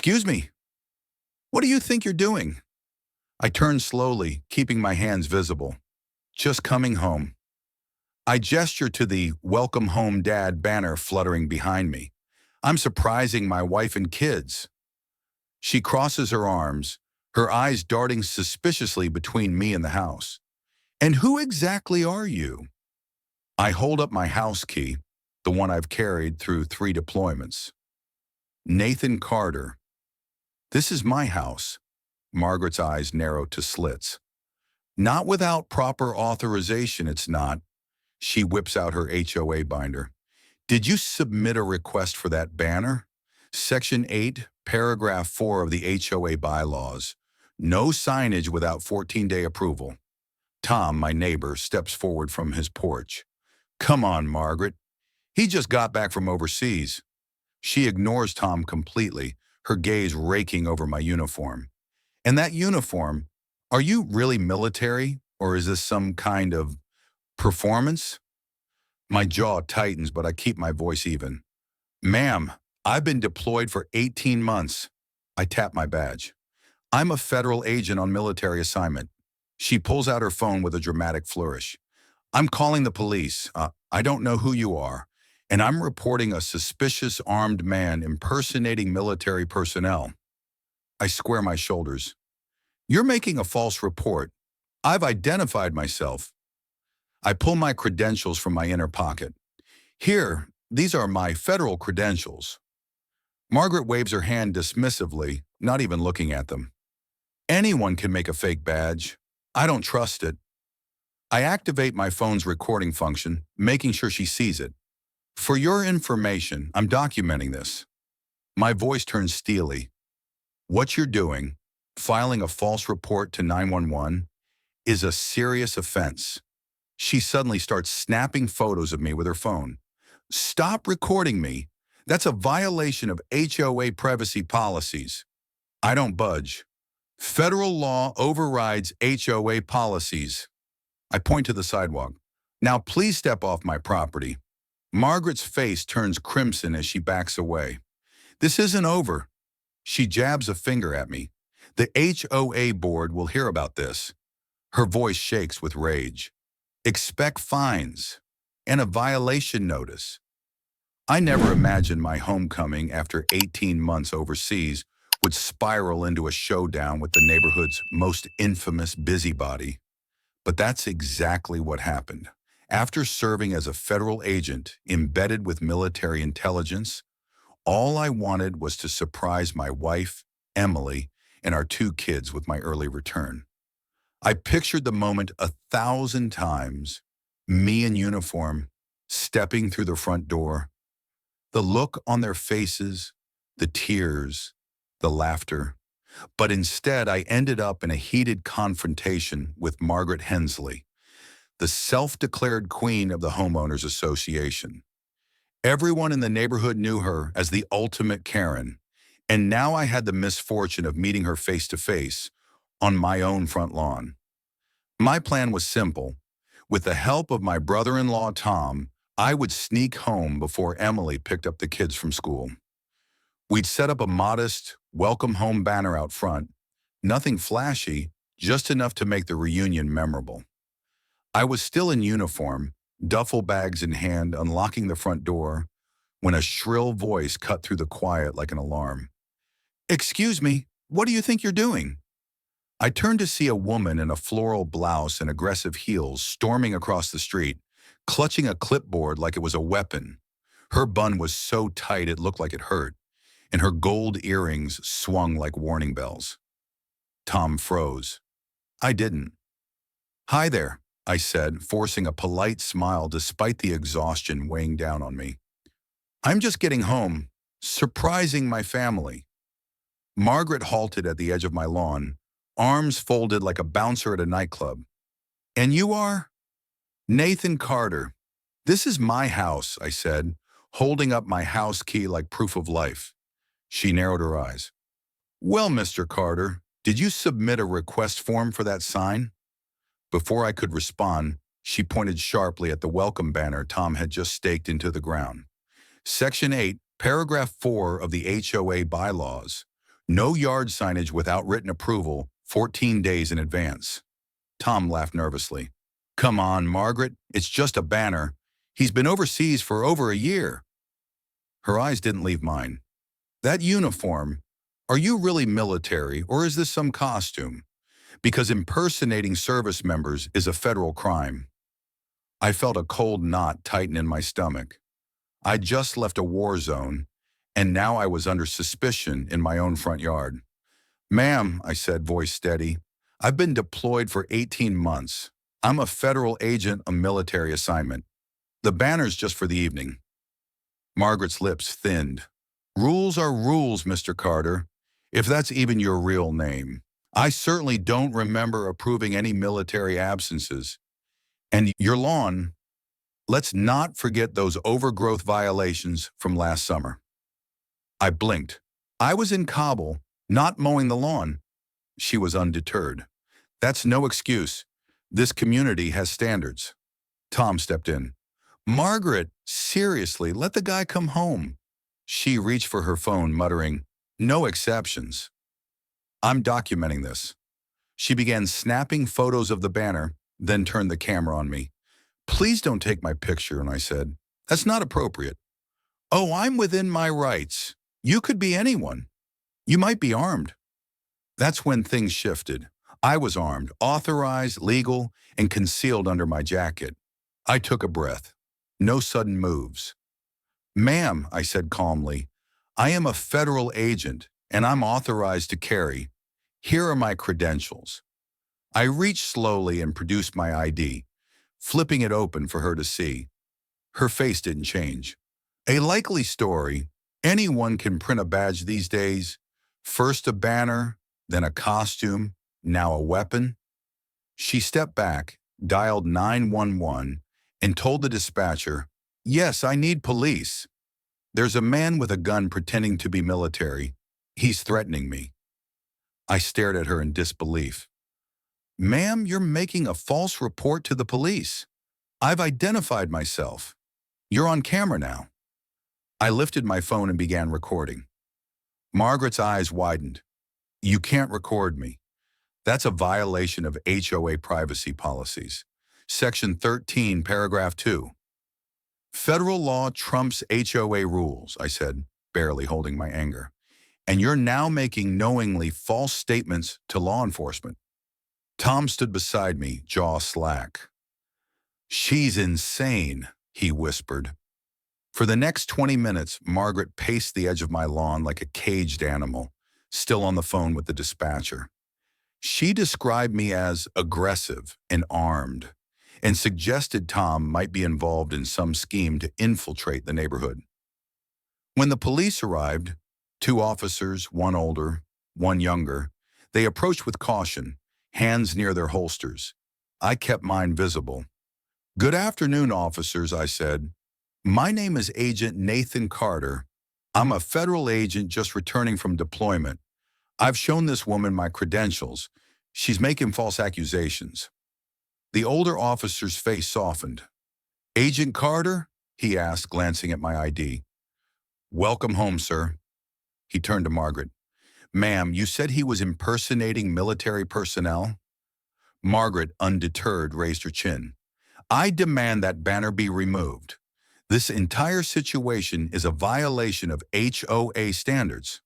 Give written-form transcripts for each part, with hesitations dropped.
Excuse me, what do you think you're doing? I turned slowly, keeping my hands visible. Just coming home. I gestured to the Welcome Home Dad banner fluttering behind me. I'm surprising my wife and kids. She crosses her arms, her eyes darting suspiciously between me and the house. And who exactly are you? I hold up my house key, the one I've carried through 3 deployments. Nathan Carter. This is my house. Margaret's eyes narrowed to slits. Not without proper authorization, it's not. She whips out her HOA binder. Did you submit a request for that banner? Section 8, paragraph 4 of the HOA bylaws. No signage without 14-day approval. Tom, my neighbor, steps forward from his porch. Come on, Margaret. He just got back from overseas. She ignores Tom completely, her gaze raking over my uniform. And that uniform, are you really military, or is this some kind of performance? My jaw tightens, but I keep my voice even. Ma'am, I've been deployed for 18 months. I tap my badge. I'm a federal agent on military assignment. She pulls out her phone with a dramatic flourish. I'm calling the police. I don't know who you are, and I'm reporting a suspicious armed man impersonating military personnel. I square my shoulders. You're making a false report. I've identified myself. I pull my credentials from my inner pocket. Here, these are my federal credentials. Margaret waves her hand dismissively, not even looking at them. Anyone can make a fake badge. I don't trust it. I activate my phone's recording function, making sure she sees it. For your information, I'm documenting this. My voice turns steely. What you're doing, filing a false report to 911, is a serious offense. She suddenly starts snapping photos of me with her phone. Stop recording me. That's a violation of HOA privacy policies. I don't budge. Federal law overrides HOA policies. I point to the sidewalk. Now please step off my property. Margaret's face turns crimson as she backs away. This isn't over. She jabs a finger at me. The HOA board will hear about this. Her voice shakes with rage. Expect fines and a violation notice. I never imagined my homecoming after 18 months overseas would spiral into a showdown with the neighborhood's most infamous busybody. But that's exactly what happened. After serving as a federal agent embedded with military intelligence, all I wanted was to surprise my wife, Emily, and our 2 kids with my early return. I pictured the moment 1,000 times, me in uniform, stepping through the front door, the look on their faces, the tears, the laughter. But instead, I ended up in a heated confrontation with Margaret Hensley, the self-declared queen of the Homeowners Association. Everyone in the neighborhood knew her as the ultimate Karen, and now I had the misfortune of meeting her face-to-face on my own front lawn. My plan was simple. With the help of my brother-in-law, Tom, I would sneak home before Emily picked up the kids from school. We'd set up a modest, welcome home banner out front, nothing flashy, just enough to make the reunion memorable. I was still in uniform, duffel bags in hand, unlocking the front door, when a shrill voice cut through the quiet like an alarm. Excuse me, what do you think you're doing? I turned to see a woman in a floral blouse and aggressive heels storming across the street, clutching a clipboard like it was a weapon. Her bun was so tight it looked like it hurt, and her gold earrings swung like warning bells. Tom froze. I didn't. Hi there, I said, forcing a polite smile despite the exhaustion weighing down on me. I'm just getting home, surprising my family. Margaret halted at the edge of my lawn, arms folded like a bouncer at a nightclub. And you are? Nathan Carter. This is my house, I said, holding up my house key like proof of life. She narrowed her eyes. Well, Mr. Carter, did you submit a request form for that sign? Before I could respond, she pointed sharply at the welcome banner Tom had just staked into the ground. Section 8, paragraph 4 of the HOA bylaws. No yard signage without written approval 14 days in advance. Tom laughed nervously. Come on, Margaret, it's just a banner. He's been overseas for over a year. Her eyes didn't leave mine. That uniform, are you really military or is this some costume? Because impersonating service members is a federal crime. I felt a cold knot tighten in my stomach. I'd just left a war zone, and now I was under suspicion in my own front yard. Ma'am, I said, voice steady, I've been deployed for 18 months. I'm a federal agent on military assignment. The banner's just for the evening. Margaret's lips thinned. Rules are rules, Mr. Carter, if that's even your real name. I certainly don't remember approving any military absences. And your lawn, let's not forget those overgrowth violations from last summer. I blinked. I was in Kabul, not mowing the lawn. She was undeterred. That's no excuse. This community has standards. Tom stepped in. Margaret, seriously, let the guy come home. She reached for her phone, muttering, no exceptions. I'm documenting this. She began snapping photos of the banner, then turned the camera on me. Please don't take my picture, and I said, that's not appropriate. Oh, I'm within my rights. You could be anyone. You might be armed. That's when things shifted. I was armed, authorized, legal, and concealed under my jacket. I took a breath. No sudden moves. Ma'am, I said calmly, I am a federal agent, and I'm authorized to carry. Here are my credentials. I reached slowly and produced my ID, flipping it open for her to see. Her face didn't change. A likely story. Anyone can print a badge these days. First a banner, then a costume, now a weapon. She stepped back, dialed 911, and told the dispatcher, yes, I need police. There's a man with a gun pretending to be military. He's threatening me. I stared at her in disbelief. Ma'am, you're making a false report to the police. I've identified myself. You're on camera now. I lifted my phone and began recording. Margaret's eyes widened. You can't record me. That's a violation of HOA privacy policies. Section 13, paragraph 2. Federal law trumps HOA rules, I said, barely holding my anger. And you're now making knowingly false statements to law enforcement. Tom stood beside me, jaw slack. She's insane, he whispered. For the next 20 minutes, Margaret paced the edge of my lawn like a caged animal, still on the phone with the dispatcher. She described me as aggressive and armed, and suggested Tom might be involved in some scheme to infiltrate the neighborhood. When the police arrived, 2 officers, one older, one younger, they approached with caution, hands near their holsters. I kept mine visible. Good afternoon, officers, I said. My name is Agent Nathan Carter. I'm a federal agent just returning from deployment. I've shown this woman my credentials. She's making false accusations. The older officer's face softened. Agent Carter? He asked, glancing at my ID. Welcome home, sir. He turned to Margaret. Ma'am, you said he was impersonating military personnel? Margaret, undeterred, raised her chin. I demand that banner be removed. This entire situation is a violation of HOA standards.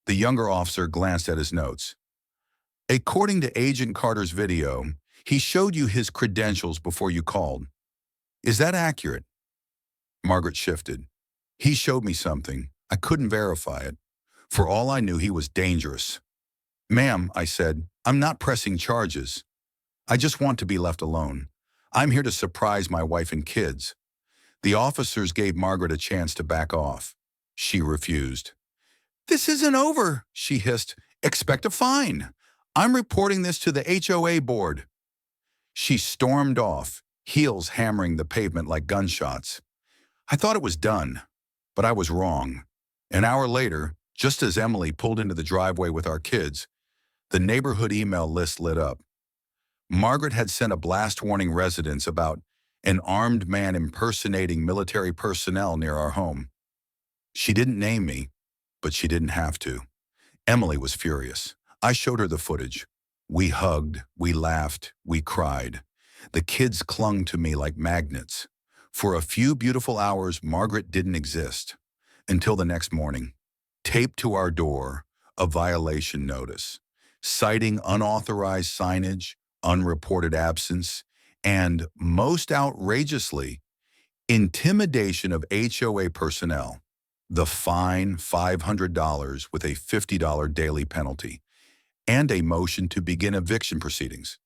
The younger officer glanced at his notes. According to Agent Carter's video, he showed you his credentials before you called. Is that accurate? Margaret shifted. He showed me something. I couldn't verify it. For all I knew, he was dangerous. Ma'am, I said, I'm not pressing charges. I just want to be left alone. I'm here to surprise my wife and kids. The officers gave Margaret a chance to back off. She refused. This isn't over, she hissed. Expect a fine. I'm reporting this to the HOA board. She stormed off, heels hammering the pavement like gunshots. I thought it was done, but I was wrong. An hour later, just as Emily pulled into the driveway with our kids, the neighborhood email list lit up. Margaret had sent a blast warning residents about an armed man impersonating military personnel near our home. She didn't name me, but she didn't have to. Emily was furious. I showed her the footage. We hugged, we laughed, we cried. The kids clung to me like magnets. For a few beautiful hours, Margaret didn't exist. Until the next morning. Taped to our door, a violation notice, citing unauthorized signage, unreported absence, and, most outrageously, intimidation of HOA personnel. The fine, $500 with a $50 daily penalty, and a motion to begin eviction proceedings.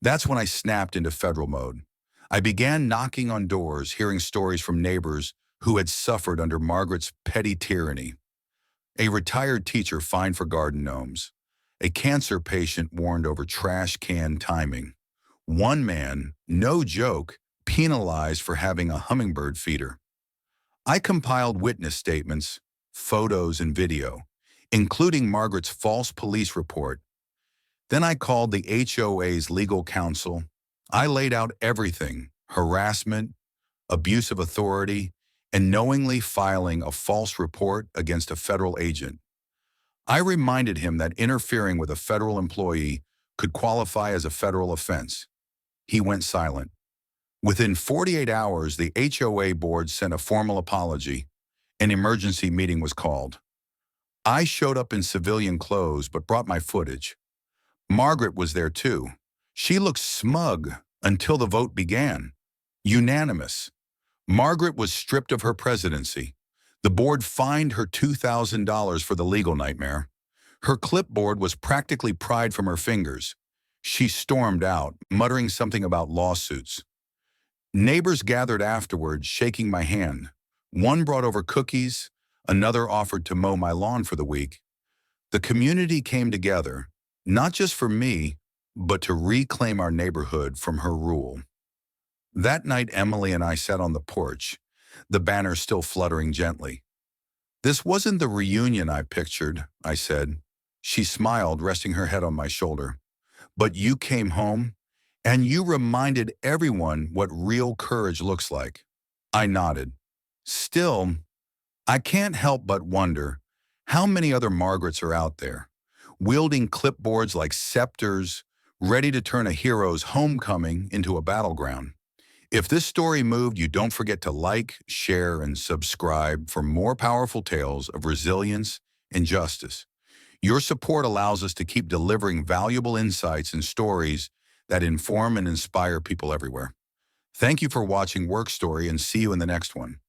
That's when I snapped into federal mode. I began knocking on doors, hearing stories from neighbors who had suffered under Margaret's petty tyranny. A retired teacher fined for garden gnomes. A cancer patient warned over trash can timing. One man, no joke, penalized for having a hummingbird feeder. I compiled witness statements, photos, and video, including Margaret's false police report. Then I called the HOA's legal counsel. I laid out everything: harassment, abuse of authority, and knowingly filing a false report against a federal agent. I reminded him that interfering with a federal employee could qualify as a federal offense. He went silent. Within 48 hours, the HOA board sent a formal apology. An emergency meeting was called. I showed up in civilian clothes but brought my footage. Margaret was there too. She looked smug until the vote began. Unanimous. Margaret was stripped of her presidency. The board fined her $2,000 for the legal nightmare. Her clipboard was practically pried from her fingers. She stormed out, muttering something about lawsuits. Neighbors gathered afterward, shaking my hand. One brought over cookies, another offered to mow my lawn for the week. The community came together, not just for me, but to reclaim our neighborhood from her rule. That night, Emily and I sat on the porch, the banner still fluttering gently. "This wasn't the reunion I pictured," I said. She smiled, resting her head on my shoulder. "But you came home, and you reminded everyone what real courage looks like." I nodded. Still, I can't help but wonder how many other Margarets are out there, wielding clipboards like scepters, ready to turn a hero's homecoming into a battleground. If this story moved you, don't forget to like, share, and subscribe for more powerful tales of resilience and justice. Your support allows us to keep delivering valuable insights and stories that inform and inspire people everywhere. Thank you for watching Work Story, and see you in the next one.